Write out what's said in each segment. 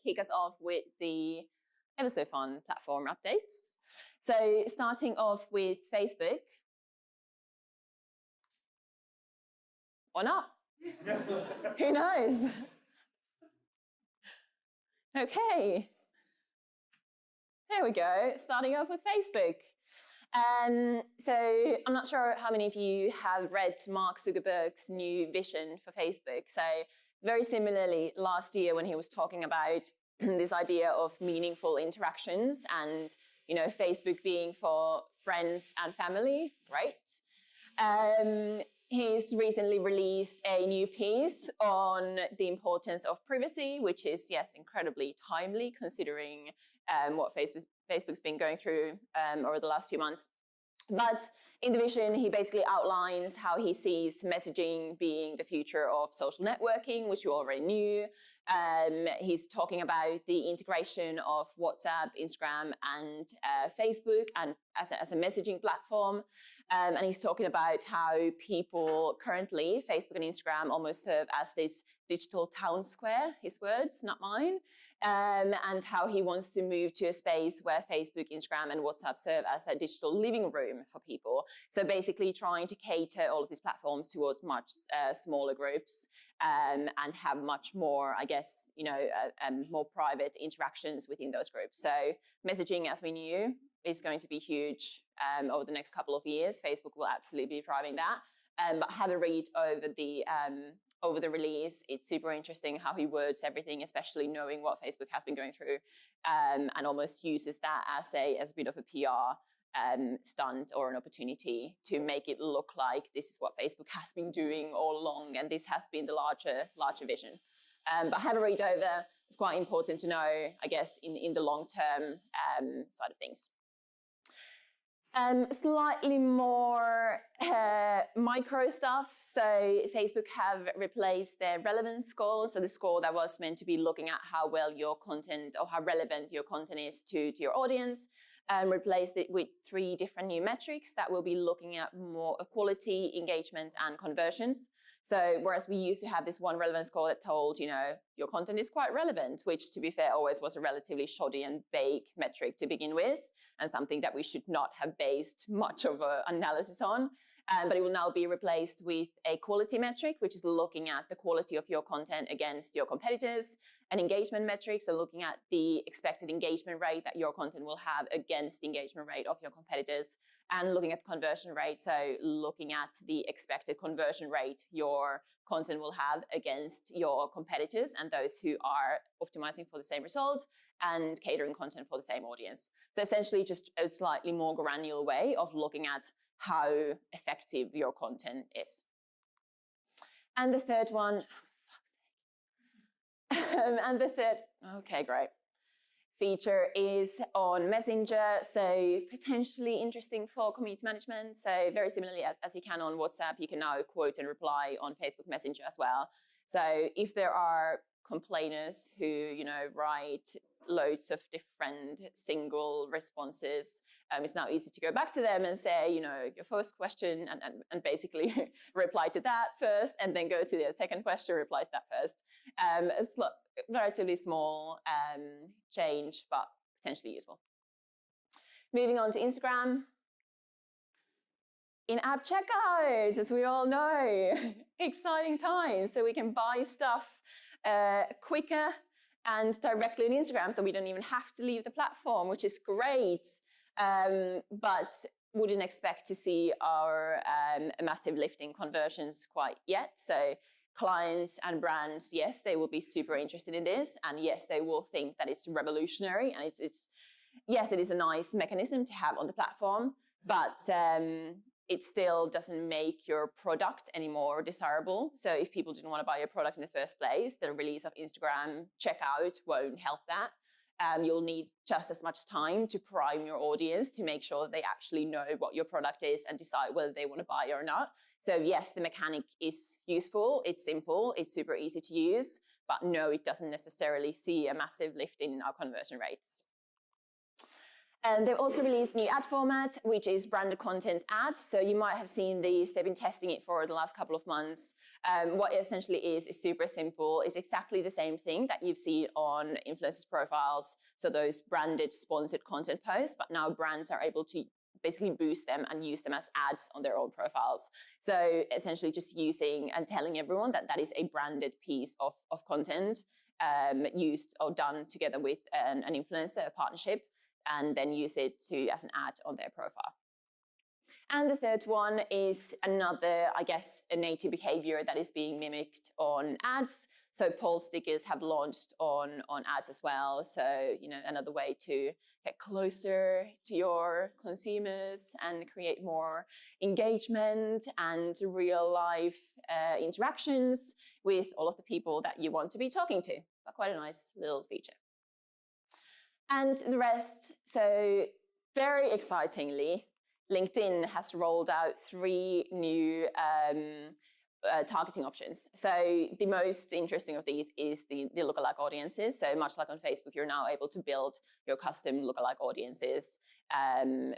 kick us off with the ever so fun platform updates. So starting off with Facebook. Or not? Who knows? Okay. There we go, starting off with Facebook. So I'm not sure how many of you have read Mark Zuckerberg's new vision for Facebook. So very similarly, last year when he was talking about this idea of meaningful interactions and, you know, Facebook being for friends and family, right? He's recently released a new piece on the importance of privacy, which is, yes, incredibly timely considering what Facebook's been going through over the last few months. But in the vision, he basically outlines how he sees messaging being the future of social networking, which you already knew. He's talking about the integration of WhatsApp, Instagram, and Facebook, and as a messaging platform. And he's talking about how people currently, Facebook and Instagram, almost serve as this digital town square, his words, not mine, and how he wants to move to a space where Facebook, Instagram, and WhatsApp serve as a digital living room for people. So basically trying to cater all of these platforms towards much smaller groups and have much more, I guess, you know, more private interactions within those groups. So messaging, as we knew, is going to be huge over the next couple of years. Facebook will absolutely be driving that. But have a read over the release. It's super interesting how he words everything, especially knowing what Facebook has been going through, and almost uses that as a bit of a PR stunt or an opportunity to make it look like this is what Facebook has been doing all along, and this has been the larger vision. But have a read over. It's quite important to know, I guess, in the long-term side of things. Slightly more micro stuff. So Facebook have replaced their relevance score. So the score that was meant to be looking at how well your content or how relevant your content is to your audience, replaced it with 3 different new metrics that will be looking at more quality, engagement, and conversions. So whereas we used to have this one relevance score that told, you know, your content is quite relevant, which to be fair always was a relatively shoddy and vague metric to begin with, and something that we should not have based much of an analysis on. But it will now be replaced with a quality metric, which is looking at the quality of your content against your competitors, an engagement metric, so looking at the expected engagement rate that your content will have against the engagement rate of your competitors, and looking at the conversion rate, so looking at the expected conversion rate your content will have against your competitors and those who are optimizing for the same result and catering content for the same audience. So essentially just a slightly more granular way of looking at how effective your content is. And the third one, and the third, okay, great, feature is on Messenger, so potentially interesting for community management. So very similarly as you can on WhatsApp, you can now quote and reply on Facebook Messenger as well. So if there are complainers who, you know, write loads of different single responses, it's now easy to go back to them and say, you know, your first question and basically reply to that first, and then go to the second question, reply to that first. It's relatively small change, but potentially useful. Moving on to Instagram. In-app checkout, as we all know, exciting times. So we can buy stuff quicker and directly on Instagram, so we don't even have to leave the platform, which is great. But wouldn't expect to see our massive lift in conversions quite yet. So clients and brands, yes, they will be super interested in this, and yes, they will think that it's revolutionary, and yes, it is a nice mechanism to have on the platform, but it still doesn't make your product any more desirable. So if people didn't want to buy your product in the first place, the release of Instagram checkout won't help that. You'll need just as much time to prime your audience to make sure that they actually know what your product is and decide whether they want to buy it or not. So yes, the mechanic is useful, it's simple, it's super easy to use, but no, it doesn't necessarily see a massive lift in our conversion rates. And they've also released a new ad format, which is branded content ads. So you might have seen these. They've been testing it for the last couple of months. What it essentially is super simple. It's exactly the same thing that you've seen on influencers' profiles. So those branded sponsored content posts, but now brands are able to basically boost them and use them as ads on their own profiles. So essentially just using and telling everyone that that is a branded piece of content used or done together with an influencer, a partnership, and then use it as an ad on their profile. And the third one is another, I guess, a native behavior that is being mimicked on ads. So poll stickers have launched on ads as well. So, another way to get closer to your consumers and create more engagement and real life interactions with all of the people that you want to be talking to. But quite a nice little feature. And the rest, so very excitingly, LinkedIn has rolled out 3 new targeting options. So the most interesting of these is the lookalike audiences. So much like on Facebook, you're now able to build your custom lookalike audiences,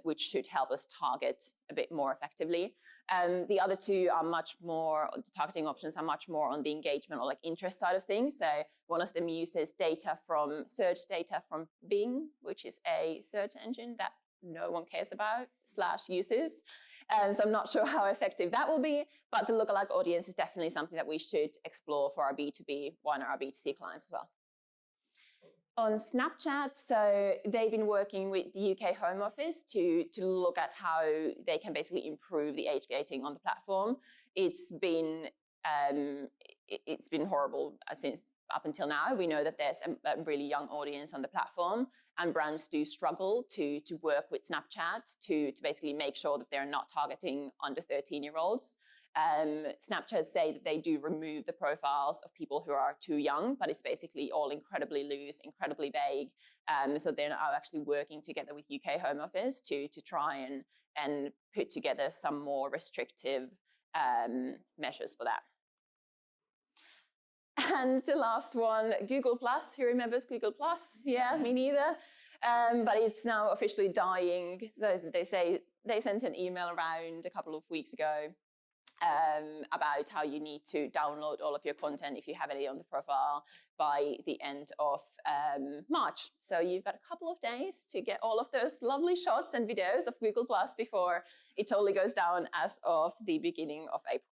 which should help us target a bit more effectively. The other 2 are much more, the targeting options are much more on the engagement or like interest side of things. So one of them uses search data from Bing, which is a search engine that no one cares about /uses. So I'm not sure how effective that will be, but the lookalike audience is definitely something that we should explore for our B2B, one of our B2C clients as well. On Snapchat, so they've been working with the UK Home Office to look at how they can basically improve the age gating on the platform. It's been horrible since up until now. We know that there's a really young audience on the platform, and brands do struggle to work with Snapchat to basically make sure that they're not targeting under 13-year-olds. Snapchat say that they do remove the profiles of people who are too young, but it's basically all incredibly loose, incredibly vague. So they're now actually working together with UK Home Office to try and put together some more restrictive measures for that. And the last one, Google+. Who remembers Google+? Yeah, me neither. But it's now officially dying. So they say they sent an email around a couple of weeks ago about how you need to download all of your content if you have any on the profile by the end of March. So you've got a couple of days to get all of those lovely shots and videos of Google+ before it totally goes down as of the beginning of April.